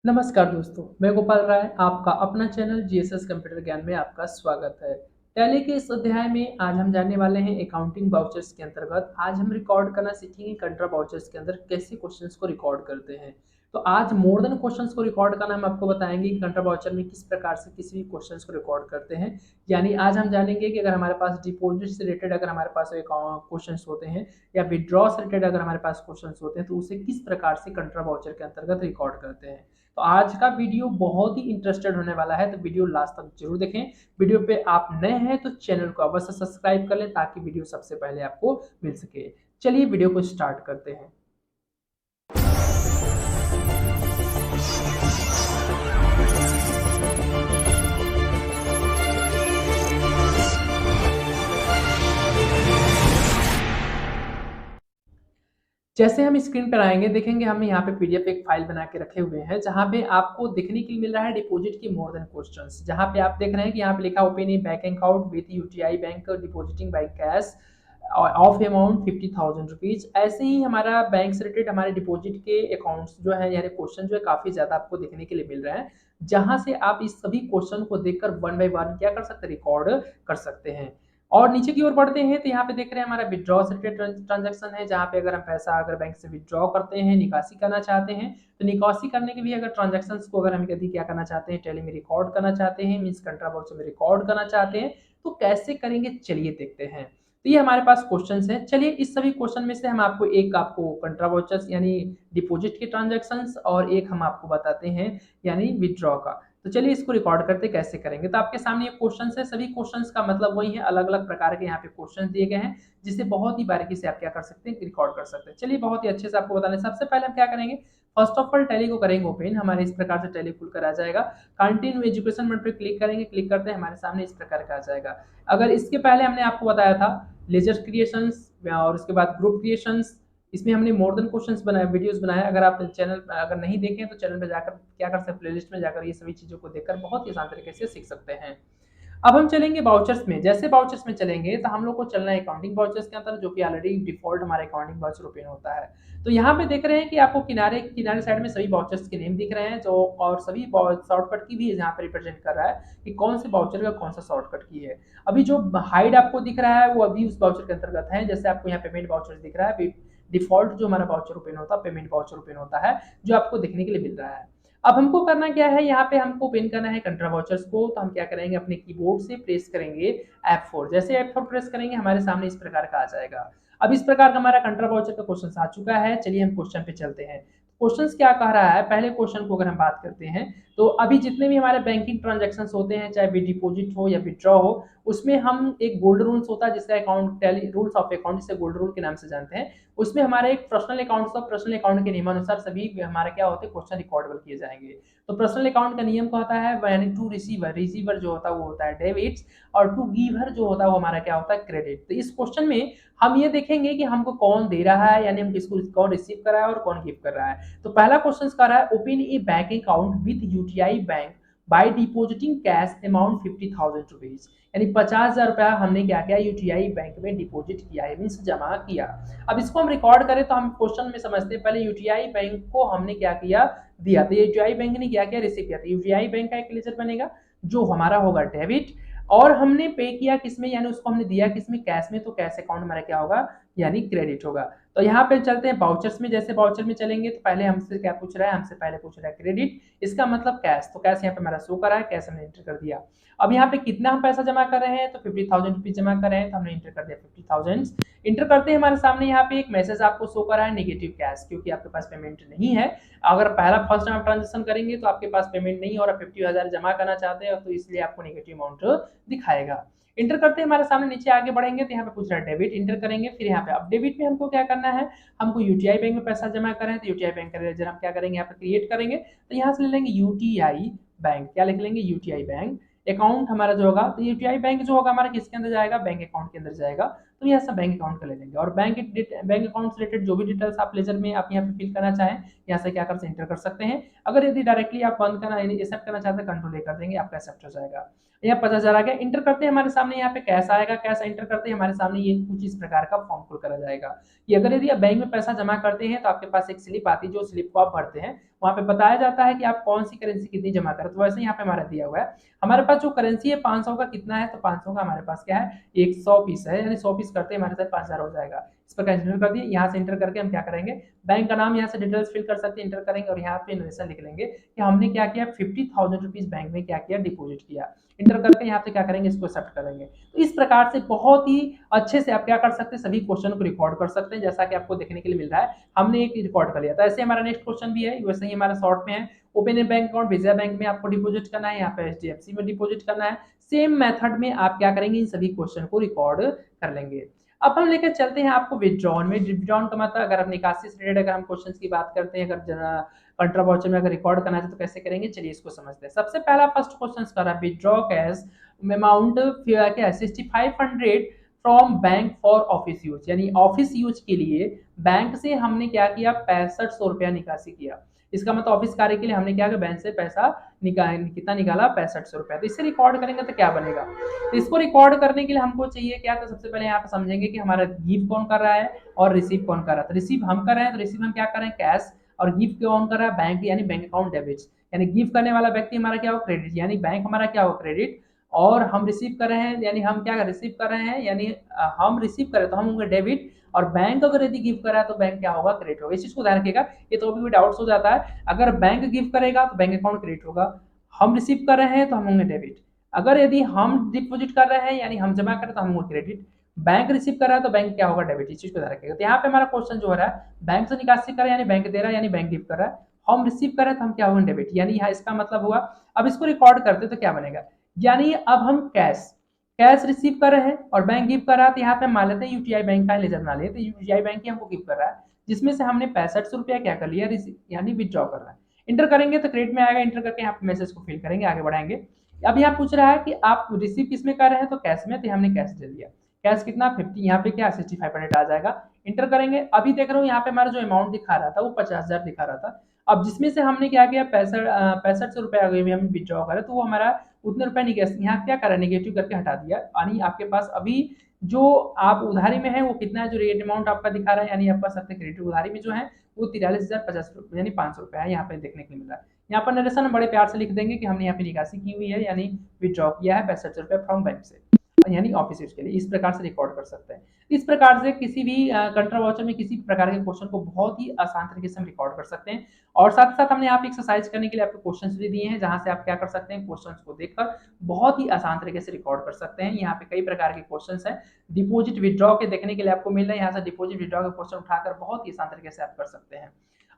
नमस्कार दोस्तों, मैं गोपाल राय, आपका अपना चैनल जीएसएस कंप्यूटर ज्ञान में आपका स्वागत है। टैली के इस अध्याय में आज हम जानने वाले हैं अकाउंटिंग वाउचर्स के अंतर्गत आज हम रिकॉर्ड करना सीखेंगे कंट्रा वाउचर्स के अंदर कैसे क्वेश्चंस को रिकॉर्ड करते हैं। तो आज मोर देन क्वेश्चंस को रिकॉर्ड करना हम आपको बताएंगे कि कंट्रा वाउचर में किस प्रकार से किसी भी क्वेश्चंस को रिकॉर्ड करते हैं। यानी आज हम जानेंगे कि अगर हमारे पास डिपॉजिट से रिलेटेड अगर हमारे पास क्वेश्चंस होते हैं या विड्रॉ से रिलेटेड अगर हमारे पास क्वेश्चंस होते हैं तो उसे किस प्रकार से कंट्रा वाउचर के अंतर्गत रिकॉर्ड करते हैं। तो आज का वीडियो बहुत ही इंटरेस्टेड होने वाला है, तो वीडियो लास्ट तक जरूर देखें। वीडियो पे आप नए हैं तो चैनल को अवश्य सब्सक्राइब कर लें ताकि वीडियो सबसे पहले आपको मिल सके। चलिए वीडियो को स्टार्ट करते हैं। जैसे हम स्क्रीन पर आएंगे देखेंगे हम यहाँ पे पीडीएफ एक फाइल बना के रखे हुए हैं जहाँ पे आपको देखने के लिए मिल रहा है डिपॉजिट की मोर देन क्वेश्चंस। जहाँ पे आप देख रहे हैं कि यहाँ पे लिखा open A bank account with UTI bank depositing by cash of amount 50,000 rupees. ऐसे ही हमारा बैंक से रिलेटेड हमारे डिपॉजिट के अकाउंट्स जो है यानी क्वेश्चन जो है काफी ज्यादा आपको देखने के लिए मिल रहे हैं, जहां से आप इस सभी क्वेश्चन को देखकर वन बाय वन क्या कर सकते हैं, रिकॉर्ड कर सकते हैं। और नीचे की ओर बढ़ते हैं तो यहाँ पे देख रहे हैं हमारा विड्रॉ से रिलेटेड ट्रांजैक्शन है, जहाँ पे अगर हम पैसा अगर बैंक से विड्रॉ करते हैं, निकासी करना चाहते हैं, तो निकासी करने के भी अगर ट्रांजैक्शंस को अगर हम यदि क्या करना चाहते हैं, टैली में रिकॉर्ड करना चाहते हैं, मींस कंट्रा बॉक्स में रिकॉर्ड करना चाहते हैं, तो कैसे करेंगे चलिए देखते हैं। तो ये हमारे पास क्वेश्चंस हैं। चलिए इस सभी क्वेश्चन में से हम आपको कंट्रा वाउचर्स यानी डिपॉजिट के ट्रांजैक्शंस और एक हम आपको बताते हैं यानी विड्रॉ का। तो चलिए इसको रिकॉर्ड करते कैसे करेंगे। तो आपके सामने ये क्वेश्चंस है, सभी क्वेश्चंस का मतलब वही है, अलग अलग प्रकार के यहाँ पे क्वेश्चंस दिए गए हैं जिसे बहुत ही बारीकी से आप क्या कर सकते हैं, रिकॉर्ड कर सकते हैं। चलिए बहुत ही अच्छे से आपको बताने सबसे पहले हम क्या करेंगे, फर्स्ट ऑफ ऑल टैली को करेंगे ओपन। हमारे इस प्रकार से टैली खुल कर आ जाएगा। कंटिन्यू एजुकेशन मोड पे क्लिक करेंगे, क्लिक करते हैं हमारे सामने इस प्रकार का आ जाएगा। अगर इसके पहले हमने आपको बताया था लेजर क्रिएशंस और उसके बाद ग्रुप क्रिएशंस, इसमें हमने मोर देन क्वेश्चंस बनाए, वीडियोस बनाए। अगर आप चैनल अगर नहीं देखें तो चैनल पे जाकर क्या कर सकते हैं, प्लेलिस्ट में जाकर ये सभी चीजों को देखकर बहुत ही आसान तरीके से सीख सकते हैं। अब हम चलेंगे वाउचर्स में। जैसे वाउचर्स में चलेंगे तो हम लोग को चलना है अकाउंटिंग वाउचर्स के अंदर, जो कि ऑलरेडी डिफॉल्ट हमारे अकाउंटिंग वाउचर ओपन होता है। तो यहाँ पे देख रहे हैं कि आपको किनारे किनारे साइड में सभी वाउचर्स के नेम दिख रहे हैं, जो और सभी शॉर्टकट की भी यहाँ पे रिप्रेजेंट कर रहा है कि कौन से वाउचर का कौन सा शॉर्टकट की है। अभी जो हाइड आपको दिख रहा है वो अभी उस वाउचर के अंतर्गत है। जैसे आपको यहाँ पेमेंट वाउचर दिख रहा है, डिफॉल्ट जो हमारा वाउचर ओपन होता है पेमेंट वाउचर ओपन होता है, जो आपको देखने के लिए मिल रहा है। अब हमको करना क्या है, यहाँ पे हमको ओपन करना है कंट्रा वाउचर्स को। तो हम क्या करेंगे, अपने कीबोर्ड से प्रेस करेंगे F4। जैसे F4 प्रेस करेंगे हमारे सामने इस प्रकार का आ जाएगा। अब इस प्रकार का हमारा कंट्रा वाउचर का क्वेश्चन आ चुका है। चलिए हम क्वेश्चन पे चलते हैं। क्वेश्चन क्या कह रहा है, पहले क्वेश्चन को अगर हम बात करते हैं तो अभी जितने भी हमारे बैंकिंग ट्रांजेक्शन होते हैं, चाहे भी डिपॉजिट हो या विड्रॉ हो, उसमें हम एक गोल्ड रूल्स होता है जिसका account tally rules of account जिसे गोल्ड रूल के नाम से जानते हैं। उसमें हमारे एक पर्सनल अकाउंट और पर्सनल अकाउंट के नियमानुसार सभी हमारे क्या होते हैं, क्वेश्चन रिकॉर्डेबल किए जाएंगे। तो पर्सनल अकाउंट का नियम क्या होता है, यानी टू रिसीवर, रिसीवर जो होता है वो होता है डेबिट्स, और टू गिवर जो होता है वो हमारा क्या होता है, क्रेडिट। तो इस क्वेश्चन में हम ये देखेंगे कि हमको कौन दे रहा है, यानी हम किसको कौन रिसीव कर रहा है और कौन गिव कर रहा है। तो पहला क्वेश्चन कर रहा है open A bank account with UTI bank by depositing cash amount 50,000 rupees, यानी 50,000 रुपया हमने क्या किया, यूटीआई बैंक में डिपॉजिट किया है, मीन्स जमा किया। अब इसको हम रिकॉर्ड करें तो हम क्वेश्चन में समझते हैं, पहले यूटीआई बैंक को हमने क्या किया, दिया। तो यूटीआई बैंक ने क्या किया, रिसीव किया। तो यूटीआई बैंक का एक लेजर बनेगा जो हमारा होगा डेबिट, और हमने पे किया किसमें, यानी उसको हमने दिया किसमें, कैश में। तो कैश अकाउंट हमारा क्या होगा, यानी क्रेडिट होगा। तो यहाँ पे चलते हैं वाउचर्स में। जैसे वाउचर में चलेंगे तो पहले हमसे क्या पूछ रहा है, हमसे पहले पूछ रहा है क्रेडिट, इसका मतलब कैश। तो कैश यहाँ पे हमारा शो करा है, कैश हमने एंटर कर दिया। अब यहाँ पे कितना हम पैसा जमा कर रहे हैं, तो 50,000 रुपीज जमा कर रहे हैं, तो हमने एंटर कर दिया 50,000। इंटर करते हैं हमारे सामने यहाँ पे एक मैसेज आपको शो करा है नेगेटिव कैश, क्योंकि आपके पास पेमेंट नहीं है। अगर पहला फर्स्ट टाइम ट्रांजेक्शन करेंगे तो आपके पास पेमेंट नहीं और 50,000 जमा करना चाहते हैं, तो इसलिए आपको नेगेटिव अमाउंट दिखाएगा। इंटर करते हैं हमारे सामने, नीचे आगे बढ़ेंगे तो यहाँ पे पूछ रहा है डेबिट, इंटर करेंगे। फिर यहाँ पे अब डेबिट में हमको क्या करना है, हमको यूटीआई बैंक में पैसा जमा करें, तो यूटीआई बैंक का लेजर हम क्या करेंगे, यहाँ पे क्रिएट करेंगे। तो यहाँ से ले लेंगे यूटीआई बैंक, क्या लिख लेंगे, यूटीआई बैंक। अकाउंट हमारा जो होगा, तो यूटीआई बैंक जो होगा हमारा किसके अंदर जाएगा, बैंक अकाउंट के अंदर जाएगा। तो यहाँ से बैंक अकाउंट का ले लेंगे और बैंक अकाउंट से रिलेटेड जो भी डिटेल्स आप लेजर में आप यहाँ पे फिल करना चाहें यहाँ से क्या कर एंटर कर सकते हैं। अगर यदि डायरेक्टली आप बंद करना एक्सेप्ट करना चाहते हैं कंट्रोल कर देंगे, आपका एक्सेप्ट हो जाएगा। यहाँ 50,000 आ गया, इंटर करते हैं हमारे सामने यहाँ पे कैश आएगा, कैश एंटर करते हैं हमारे सामने ये कुछ इस प्रकार का फॉर्म खुल करा जाएगा कि अगर यदि आप बैंक में पैसा जमा करते हैं तो आपके पास एक स्लिप आती है, जो स्लिप को आप भरते हैं वहाँ पे बताया जाता है कि आप कौन सी करेंसी कितनी जमा करें। तो वैसे यहाँ पे हमारा दिया हुआ है, हमारे पास जो करेंसी है 500 का कितना है, तो 500 का हमारे पास क्या है 100 पीस है, यानी 100 पीस करते हैं हमारे साथ 5000 हो जाएगा। इस पर कैंसिल कर दिए, यहाँ से इंटर करके हम क्या करेंगे बैंक का नाम यहाँ से डिटेल्स फिल कर सकते हैं, इंटर करेंगे और यहाँ पे इन्वेस्टमेंट लिख लेंगे कि हमने क्या किया 50,000 रुपीज बैंक में क्या किया डिपॉजिट किया। इंटर करके यहाँ पे क्या करेंगे इसको एक्सेप्ट करेंगे। तो इस प्रकार से बहुत ही अच्छे से आप क्या कर सकते हैं सभी क्वेश्चन को रिकॉर्ड कर सकते हैं, जैसा कि आपको देखने के लिए मिल रहा है हमने एक रिकॉर्ड कर लिया था। ऐसे हमारा नेक्स्ट क्वेश्चन भी है, वैसे ही हमारा शॉर्ट में है, ओपन ए बैंक अकाउंट विजया बैंक में आपको डिपॉजिट करना है, यहाँ पे एचडीएफसी में डिपॉजिट करना है। सेम मेथड में आप क्या करेंगे इन सभी क्वेश्चन को रिकॉर्ड कर लेंगे। अब हम लेकर चलते हैं आपको विथड्रॉन में। विथड्रॉन का मतलब अगर आप निकासी से रिलेटेड अगर हम क्वेश्चन की बात करते हैं, अगर कंट्रा वाउचर में अगर रिकॉर्ड करना है तो कैसे करेंगे, चलिए इसको समझते हैं। सबसे पहला फर्स्ट क्वेश्चन कर रहा है withdraw cash amount 6500 from bank for office use, यानी ऑफिस यूज के लिए बैंक से हमने क्या किया 6500 रुपया निकासी किया। इसका मतलब ऑफिस कार्य के लिए हमने क्या किया बैंक से पैसा कितना निकाला 6500 रुपया। तो इसे रिकॉर्ड करेंगे तो क्या बनेगा, तो इसको रिकॉर्ड करने के लिए हमको चाहिए क्या, तो सबसे पहले यहाँ पे समझेंगे कि हमारा गिव कौन कर रहा है और रिसीव कौन कर रहा है। तो रिसीव हम कर रहे हैं, तो रिसीव हम क्या कर रहे हैं कैश, और गिव कौन कर रहा है बैंक, यानी बैंक अकाउंट डेबिट, यानी गिव करने वाला व्यक्ति हमारा क्या हो क्रेडिट, यानी बैंक हमारा क्या हो क्रेडिट, और हम रिसीव कर रहे हैं यानी हम क्या रिसीव कर रहे हैं, यानी हम रिसीव करें तो हम होंगे डेबिट, और बैंक अगर यदि गिव कर रहा है तो बैंक क्या होगा क्रेडिट होगा। इस चीज को ध्यान रखिएगा, ये तो भी डाउट्स हो जाता है। अगर बैंक गिव करेगा तो बैंक अकाउंट क्रेडिट होगा, हम रिसीव कर रहे हैं तो हम होंगे डेबिट। अगर यदि हम डिपॉजिट कर रहे हैं यानी हम जमा करें तो हम होंगे क्रेडिट, बैंक रिसीव कर रहा है तो बैंक क्या होगा डेबिट। इस चीज को ध्यान रखिएगा। तो यहाँ पे हमारा क्वेश्चन जो हो रहा है बैंक से निकासी कर रहा है यानी बैंक दे रहा है यानी बैंक गिव कर रहा है, हम रिसीव कर रहे हैं तो हम क्या होंगे डेबिट, यानी यहाँ इसका मतलब हुआ। अब इसको रिकॉर्ड करते तो क्या बनेगा, यानी अब हम कैश रिसीव कर रहे हैं और बैंक गिव कर रहा है, तो यहाँ पे मान लेते हैं यूटीआई बैंक का लेजर बना लेते हैं, यूटीआई बैंक ही हमको गिव कर रहा है जिसमें से हमने 6500 रुपया क्या कर लिया यानी विथड्रॉ कर रहा है। इंटर करेंगे तो क्रेडिट में आएगा, इंटर करके यहाँ पे मैसेज को फिल करेंगे, आगे बढ़ाएंगे। अब यहाँ पूछ रहा है कि आप रिसीव किस में कर रहे हैं, तो कैश में, तो हमने कैश दे दिया। कैश कितना 50, यहाँ पे क्या 6500 आ जाएगा, इंटर करेंगे। अभी देख रहा हूँ यहाँ पे हमारा जो अमाउंट दिखा रहा था वो 50,000 दिखा रहा था। अब जिसमें से हमने क्या किया 6500 रुपए अगर भी हम विथड्रॉ करें तो वो हमारा उतने रुपए निकल, यहाँ क्या करा नेगेटिव करके हटा दिया, यानी आपके पास अभी जो आप उधारी में है वो कितना है, जो रेट अमाउंट आपका दिखा रहा है यानी आपका सबसे क्रेडिट उधारी में जो है वो 43,050 रुपये यानी 500 रुपये है, यहाँ पे देखने को मिल रहा है। यहाँ पर नरेशन हम बड़े प्यार से लिख देंगे कि हमने यहाँ पे निकासी की हुई है यानी विथड्रॉ किया है 6500 रुपये फ्रॉम बैंक से, यानी ऑफिस यूज के लिए। इस प्रकार से रिकॉर्ड कर सकते हैं। इस प्रकार से किसी भी कंट्रा वाउचर में किसी प्रकार के क्वेश्चन को बहुत ही आसान तरीके से हम रिकॉर्ड कर सकते हैं। और साथ साथ हमने यहाँ पे एक्सरसाइज करने के लिए आपको क्वेश्चंस भी दिए हैं जहां से आप क्या कर सकते हैं क्वेश्चंस को देखकर बहुत ही आसान तरीके से रिकॉर्ड कर सकते हैं। यहाँ पे कई प्रकार के क्वेश्चंस हैं, डिपॉजिट विथड्रॉ के देखने के लिए आपको मिल रहा है, यहाँ से डिपॉजिट विथड्रॉ के क्वेश्चन उठाकर बहुत ही आसान तरीके से आप कर सकते हैं।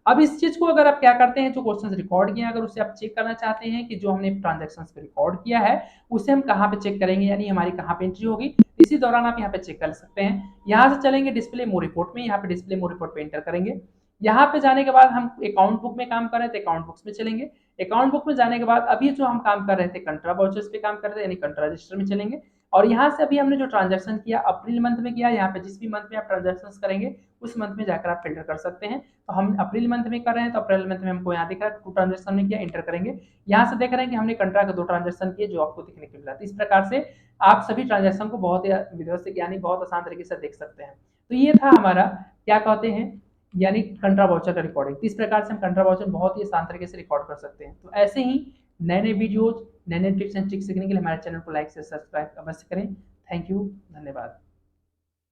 अब इस चीज को अगर आप क्या करते हैं जो क्वेश्चंस रिकॉर्ड किए हैं अगर उससे आप चेक करना चाहते हैं कि जो हमने ट्रांजैक्शंस पे रिकॉर्ड किया है उसे हम कहाँ पे चेक करेंगे, यानी हमारी कहाँ पे एंट्री होगी, इसी दौरान आप यहाँ पे चेक कर सकते हैं। यहाँ से चलेंगे डिस्प्ले मोर रिपोर्ट में, यहाँ पे डिस्प्ले मोर रिपोर्ट पे एंटर करेंगे। यहाँ पे जाने के बाद हम अकाउंट बुक में काम कर रहे थे, अकाउंट बुक्स में चलेंगे। अकाउंट बुक में जाने के बाद अभी जो हम काम कर रहे थे कंट्रा वाउचर्स पे काम कर रहे थे यानी कंट्रा रजिस्टर में चलेंगे। और यहाँ से अभी हमने जो ट्रांजैक्शन किया अप्रैल मंथ में किया, यहाँ पे जिस भी मंथ में आप ट्रांजैक्शन करेंगे उस मंथ में जाकर आप फिल्टर कर सकते हैं। तो हम अप्रैल मंथ में कर रहे हैं तो अप्रैल मंथ में हमको यहाँ दिख रहा है 2 ट्रांजैक्शन में किया, इंटर करेंगे। यहाँ से देख रहे हैं कि हमने कंट्रा के 2 ट्रांजैक्शन किए जो आपको दिखने को मिल रहा है। इस प्रकार से आप सभी ट्रांजैक्शन को बहुत ही व्यवस्थित यानी बहुत आसान तरीके से देख सकते हैं। तो ये था हमारा क्या कहते हैं यानी कंट्रा वाउचर का रिकॉर्डिंग। इस प्रकार से हम कंट्रा वाउचर बहुत ही आसान तरीके से रिकॉर्ड कर सकते हैं। तो ऐसे ही नए नए वीडियोज नए नए टिप्स एंड ट्रिक्स सीखने के लिए हमारे चैनल को लाइक से सब्सक्राइब अवश्य करें। थैंक यू, धन्यवाद।